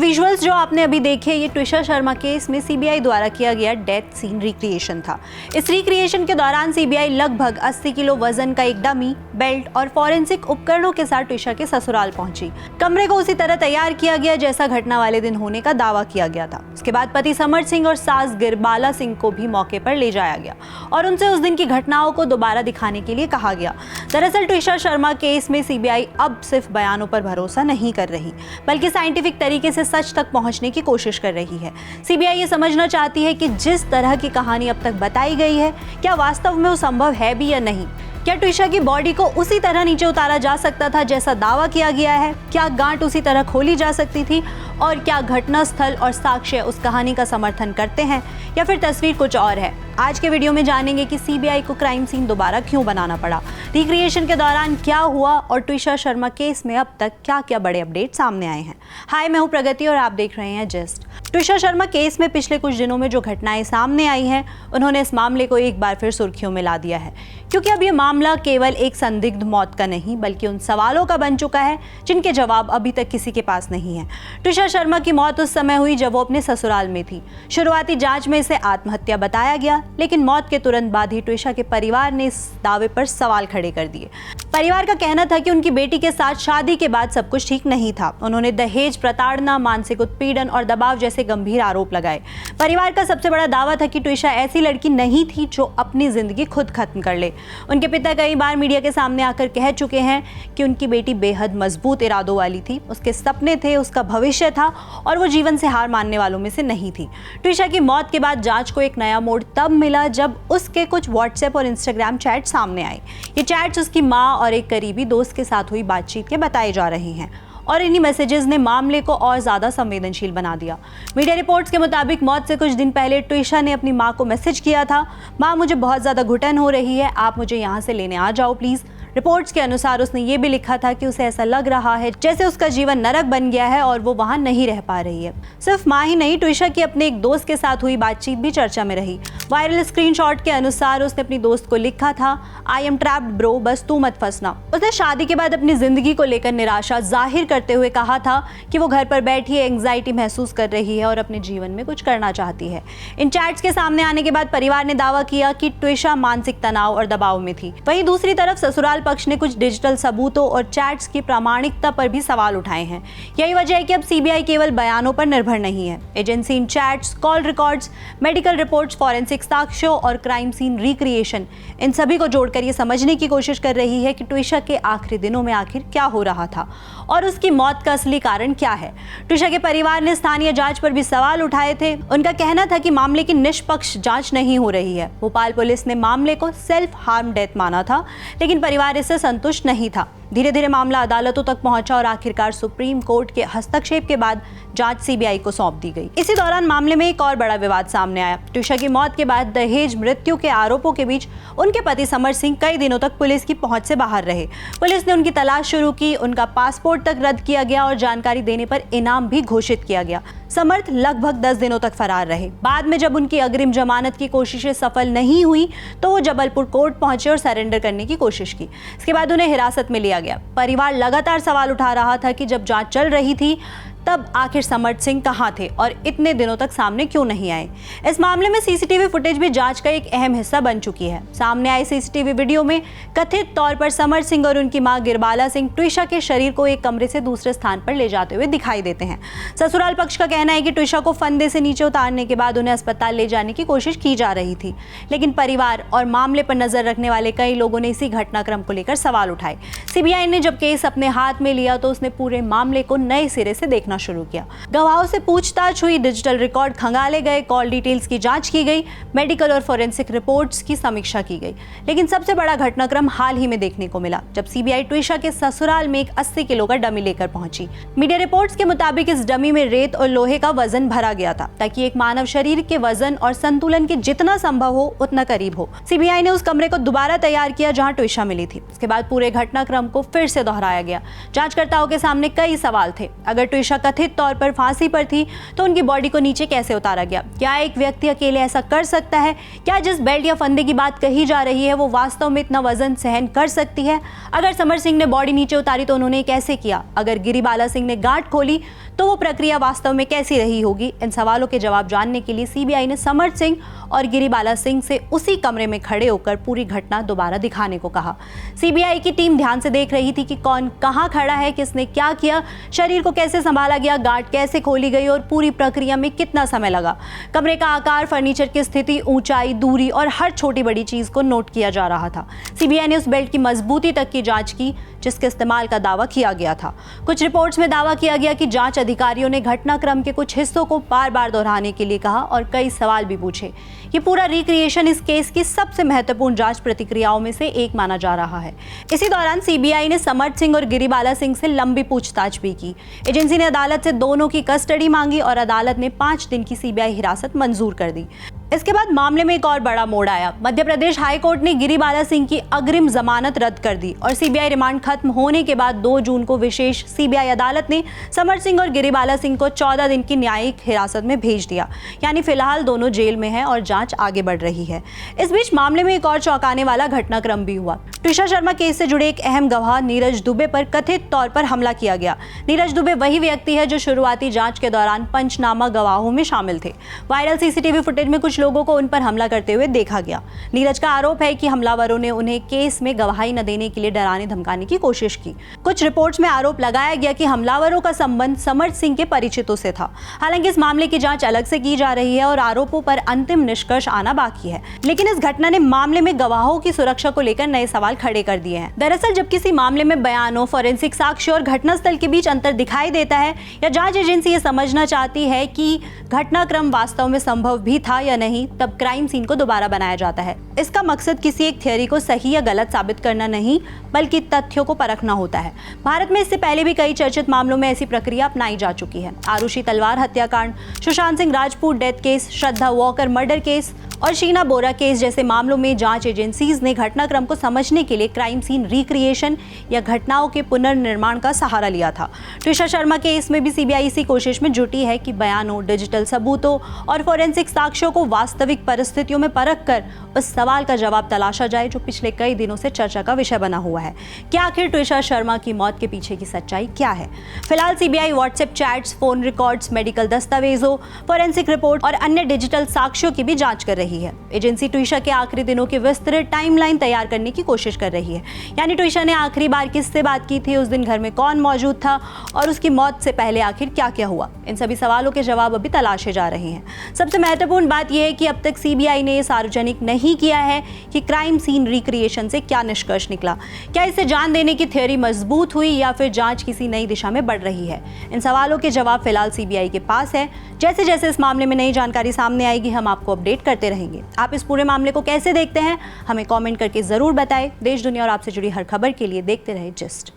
Visuals जो आपने अभी देखे, ये ट्विशा शर्मा केस में सीबीआई द्वारा किया गया डेथ सीन रिक्रिएशन था। इस रिक्रिएशन के दौरान सीबीआई लगभग 80 किलो वजन का एक डमी, बेल्ट और फॉरेंसिक उपकरणों के साथ ट्विशा के ससुराल पहुंची। कमरे को उसी तरह तैयार किया गया जैसा घटना वाले दिन होने का दावा किया गया था। उसके बाद पति समर सिंह और सास गिरबाला सिंह को भी मौके पर ले जाया गया और उनसे उस दिन की घटनाओं को दोबारा दिखाने के लिए कहा गया। दरअसल ट्विशा शर्मा केस में सीबीआई अब सिर्फ बयानों पर भरोसा नहीं कर रही, बल्कि साइंटिफिक तरीके से सच तक पहुंचने की कोशिश कर रही है। सीबीआई ये समझना चाहती है कि जिस तरह की कहानी अब तक बताई गई है, क्या वास्तव में वो संभव है भी या नहीं। क्या ट्विशा की बॉडी को उसी तरह नीचे उतारा जा सकता था जैसा दावा किया गया है? क्या गांठ उसी तरह खोली जा सकती थी? और क्या घटना स्थल और साक्ष्य उस कहानी का समर्थन करते हैं या फिर तस्वीर कुछ और है? आज के वीडियो में जानेंगे कि सीबीआई को क्राइम सीन दोबारा क्यों बनाना पड़ा, रिक्रिएशन के दौरान क्या हुआ और ट्विशा शर्मा केस में अब तक क्या क्या बड़े अपडेट सामने आए हैं। हाय, मैं हूं प्रगति और आप देख रहे हैं जस्ट। ट्विशा शर्मा केस में पिछले कुछ दिनों में जो घटनाएं सामने आई हैं, उन्होंने इस मामले को एक बार फिर सुर्खियों में ला दिया है, क्योंकि अब ये मामला केवल एक संदिग्ध मौत का नहीं बल्कि उन सवालों का बन चुका है जिनके जवाब अभी तक किसी के पास नहीं है। ट्विशा शर्मा की मौत उस समय हुई जब वो अपने ससुराल में थी। शुरुआती जांच में इसे आत्महत्या बताया गया, लेकिन मौत के तुरंत बाद ही ट्विशा के परिवार ने इस दावे पर सवाल खड़े कर दिए। परिवार का कहना था कि उनकी बेटी के साथ शादी के बाद सब कुछ ठीक नहीं था। उन्होंने दहेज, प्रताड़ना, मानसिक उत्पीड़न और दबाव जैसे गंभीर आरोप लगाए। परिवार का सबसे बड़ा दावा था कि ट्विशा ऐसी लड़की नहीं थी जो अपनी जिंदगी खुद खत्म कर ले। उनके पिता कई बार मीडिया के सामने आकर कह चुके हैं कि उनकी बेटी बेहद मजबूत इरादों वाली थी, उसके सपने थे, उसका भविष्य था और वो जीवन से हार मानने वालों में से नहीं थी। ट्विशा की मौत के बाद जांच को एक नया मोड़ तब मिला जब उसके कुछ व्हाट्सएप और इंस्टाग्राम चैट सामने आए। ये चैट्स उसकी मां और एक करीबी दोस्त के साथ हुई बातचीत के बताए जा रहे हैं और इन्हीं मैसेजेस ने मामले को और ज्यादा संवेदनशील बना दिया। मीडिया रिपोर्ट्स के मुताबिक मौत से कुछ दिन पहले ट्विशा ने अपनी मां को मैसेज किया था, मां मुझे बहुत ज्यादा घुटन हो रही है, आप मुझे यहाँ से लेने आ जाओ प्लीज। रिपोर्ट्स के अनुसार उसने ये भी लिखा था कि उसे ऐसा लग रहा है जैसे उसका जीवन नरक बन गया है और वो वहां नहीं रह पा रही है। सिर्फ मां ही नहीं, ट्विशा की अपने एक दोस्त के साथ हुई बातचीत भी चर्चा में रही। वायरल स्क्रीनशॉट के अनुसार उसने अपनी दोस्त को लिखा था, आई एम ट्रैप्ड ब्रो, बस तू मत फंसना। उसने शादी के बाद अपनी जिंदगी को लेकर निराशा जाहिर करते हुए कहा था कि वो घर पर बैठी एंग्जाइटी महसूस कर रही है और अपने जीवन में कुछ करना चाहती है। इन चैट्स के सामने आने के बाद परिवार ने दावा किया कि ट्विशा मानसिक तनाव और दबाव में थी। वहीं दूसरी तरफ ससुराल पक्ष ने कुछ डिजिटल सबूतों और चैट्स की प्रामाणिकता पर भी सवाल उठाए हैं। यही वजह है कि अब सीबीआई केवल बयानों पर निर्भर नहीं है। एजेंसी इन chats, call records, medical reports, forensic साक्ष्यों और क्राइम सीन रिक्रिएशन, इन सभी को जोड़कर ये समझने की कोशिश कर रही है कि ट्विशा के आखिरी दिनों में आखिर क्या हो रहा था और उसकी मौत का असली कारण क्या है। ट्विशा के परिवार ने स्थानीय जांच पर भी सवाल उठाए थे। उनका कहना था कि मामले की निष्पक्ष जांच नहीं हो रही है। भोपाल पुलिस ने मामले को सेल्फ हार्म डेथ माना था, लेकिन परिवार इससे संतुष्ट नहीं था। धीरे धीरे मामला अदालतों तक पहुंचा और आखिरकार सुप्रीम कोर्ट के हस्तक्षेप के बाद जांच सीबीआई को सौंप दी गई। इसी दौरान मामले में एक और बड़ा विवाद सामने आया। ट्विशा की मौत के बाद दहेज मृत्यु के आरोपों के बीच उनके पति समर सिंह कई दिनों तक पुलिस की पहुंच से बाहर रहे। पुलिस ने उनकी तलाश शुरू की, उनका पासपोर्ट तक रद्द किया गया और जानकारी देने पर इनाम भी घोषित किया गया। समर्थ लगभग 10 दिनों तक फरार रहे। बाद में जब उनकी अग्रिम जमानत की कोशिशें सफल नहीं हुई तो वो जबलपुर कोर्ट पहुंचे और सरेंडर करने की कोशिश की। इसके बाद उन्हें हिरासत में लिया गया। परिवार लगातार सवाल उठा रहा था कि जब जांच चल रही थी तब आखिर समर्थ सिंह कहां थे और इतने दिनों तक सामने क्यों नहीं आए। इस मामले में सीसीटीवी फुटेज भी जांच का एक अहम हिस्सा बन चुकी है। सामने आए सीसीटीवी वीडियो में कथित तौर पर समर्थ सिंह और उनकी मां गिरबाला सिंह ट्विशा के शरीर को एक कमरे से दूसरे स्थान पर ले जाते हुए दिखाई देते हैं। ससुराल पक्ष का कहना है कि ट्विशा को फंदे से नीचे उतारने के बाद उन्हें अस्पताल ले जाने की कोशिश की जा रही थी, लेकिन परिवार और मामले पर नजर रखने वाले कई लोगों ने इसी घटनाक्रम को लेकर सवाल उठाए। सीबीआई ने जब केस अपने हाथ में लिया तो उसने पूरे मामले को नए सिरे से देखना शुरू किया। गवाहों से पूछताछ हुई, डिजिटल रिकॉर्ड खंगाले गए, कॉल डिटेल्स की जांच की गई, मेडिकल और फॉरेंसिक रिपोर्ट्स की समीक्षा की गई। लेकिन सबसे बड़ा घटनाक्रम हाल ही में देखने को मिला जब सीबीआई ट्विशा के ससुराल में एक 80 किलो का डमी लेकर पहुंची। मीडिया रिपोर्ट्स के मुताबिक इस डमी में रेत और लोहे का वजन भरा गया था ताकि एक मानव शरीर के वजन और संतुलन के जितना संभव हो उतना करीब हो। सीबीआई ने उस कमरे को दोबारा तैयार किया जहां ट्विशा मिली थी। उसके बाद पूरे घटनाक्रम को फिर से दोहराया गया। जांचकर्ताओं के सामने कई सवाल थे। अगर ट्विशा कथित तौर पर फांसी पर थी तो उनकी बॉडी को नीचे कैसे उतारा गया? क्या एक व्यक्ति अकेले ऐसा कर सकता है? क्या जिस बेल्ट या फंदे की बात कही जा रही है वो वास्तव में इतना वजन सहन कर सकती है? अगर समर सिंह ने बॉडी नीचे उतारी तो उन्होंने कैसे किया? अगर गिरिबाला सिंह ने गांठ खोली तो वो प्रक्रिया वास्तव में कैसी रही होगी? इन सवालों के जवाब जानने के लिए सीबीआई ने समर्थ सिंह और गिरिबाला सिंह से उसी कमरे में खड़े होकर पूरी घटना दोबारा दिखाने को कहा। सीबीआई की टीम ध्यान से देख रही थी कि कौन कहां खड़ा है, किसने क्या किया, शरीर को कैसे संभाला गया, गार्ड कैसे खोली गई और पूरी प्रक्रिया में कितना समय लगा। कमरे का आकार, फर्नीचर की स्थिति, ऊंचाई, दूरी और हर छोटी बड़ी चीज को नोट किया जा रहा था। सीबीआई ने उस बेल्ट की मजबूती तक की जांच की जिसके इस्तेमाल का दावा किया गया था। कुछ रिपोर्ट्स में दावा किया गया कि जांच अधिकारियों ने घटनाक्रम के कुछ हिस्सों को बार-बार दोहराने के लिए कहा और कई सवाल भी पूछे। ये पूरा रिक्रिएशन इस केस की सबसे महत्वपूर्ण जांच प्रतिक्रियाओं में से एक माना जा रहा है। इसी दौरान सीबीआई ने समर्थ सिंह और गिरिबाला सिंह से लंबी पूछताछ भी की। एजेंसी ने अदालत से दोनों की कस्टडी मांगी और अदालत ने 5 दिन की सीबीआई हिरासत मंजूर कर दी। इसके बाद मामले में एक और बड़ा मोड़ आया। मध्य प्रदेश हाई कोर्ट ने गिरिबाला सिंह की अग्रिम जमानत रद्द कर दी और सीबीआई रिमांड खत्म होने के बाद 2 जून को विशेष सीबीआई अदालत ने समर्थ सिंह और गिरिबाला सिंह को 14 दिन की न्यायिक हिरासत में भेज दिया। यानी फिलहाल दोनों जेल में हैं और जांच आगे बढ़ रही है। इस बीच मामले में एक और चौंकाने वाला घटनाक्रम भी हुआ। ट्विशा शर्मा केस से जुड़े एक अहम गवाह नीरज दुबे पर कथित तौर पर हमला किया गया। नीरज दुबे वही व्यक्ति है जो शुरुआती जांच के दौरान पंचनामा गवाहों में शामिल थे। वायरल सीसीटीवी फुटेज में कुछ लोगों को उन पर हमला करते हुए देखा गया। नीरज का आरोप है कि हमलावरों ने उन्हें केस में गवाही न देने के लिए डराने धमकाने की कोशिश की। कुछ रिपोर्ट्स में आरोप लगाया गया कि हमलावरों का संबंध समर्थ सिंह के परिचितों से था। हालांकि इस मामले की जांच अलग से की जा रही है और आरोपों पर अंतिम निष्कर्ष आना बाकी है। लेकिन इस घटना ने मामले में गवाहों की सुरक्षा को लेकर नए सवाल खड़े कर दिए हैं। दरअसल जब किसी मामले में बयानों, फोरेंसिक साक्ष्य और घटनास्थल के बीच अंतर दिखाई देता है या जांच एजेंसी ये समझना चाहती है कि घटनाक्रम वास्तव में संभव भी था या नहीं, तब क्राइम सीन को दोबारा बनाया जाता है। इसका मकसद किसी एक थ्योरी को सही या गलत साबित करना नहीं, बल्कि तथ्यों को परखना होता है। भारत में इससे पहले भी कई चर्चित मामलों में ऐसी प्रक्रिया अपनाई जा चुकी है। आरुषि तलवार हत्याकांड, सुशांत सिंह राजपूत डेथ केस, श्रद्धा वॉकर मर्डर केस और शीना बोरा केस जैसे मामलों में जांच एजेंसीज ने घटनाक्रम को समझने के लिए क्राइम सीन रिक्रिएशन या घटनाओं के पुनर्निर्माण का सहारा लिया था। ट्विशा शर्मा केस में भी सीबीआई इसी कोशिश में जुटी है कि बयानों, डिजिटल सबूतों और फोरेंसिक साक्ष्यों को वास्तविक परिस्थितियों में परखकर उस सवाल का जवाब तलाशा जाए जो पिछले कई दिनों से चर्चा का विषय बना हुआ है कि आखिर ट्विशा शर्मा की मौत के पीछे की सच्चाई क्या है। फिलहाल CBI WhatsApp chats, phone records, medical दस्तावेजों, फोरेंसिक रिपोर्ट और अन्य डिजिटल साक्ष्यों की भी जांच कर रही है। एजेंसी ट्विशा के आखिरी दिनों की विस्तृत टाइमलाइन तैयार करने की कोशिश कर रही है। यानी ट्विशा ने आखिरी बार किससे बात की थी, उस दिन घर में कौन मौजूद था और उसकी मौत से पहले आखिर क्या क्या हुआ। इन सभी सवालों के जवाब अभी तलाशे जा रहे हैं। सबसे महत्वपूर्ण बात यह है कि अब तक सीबीआई ने सार्वजनिक नहीं किया है कि क्राइम सीन रिक्रिएशन से क्या निष्कर्ष निकला। क्या इससे जान देने की थ्योरी मजबूत हुई या फिर जांच किसी नई दिशा में बढ़ रही है? इन सवालों के जवाब फिलहाल सीबीआई के पास है। जैसे जैसे इस मामले में नई जानकारी सामने आएगी हम आपको अपडेट करते रहेंगे। आप इस पूरे मामले को कैसे देखते हैं, हमें कमेंट करके जरूर बताएं। देश, दुनिया और आपसे जुड़ी हर खबर के लिए देखते रहे जिस्ट।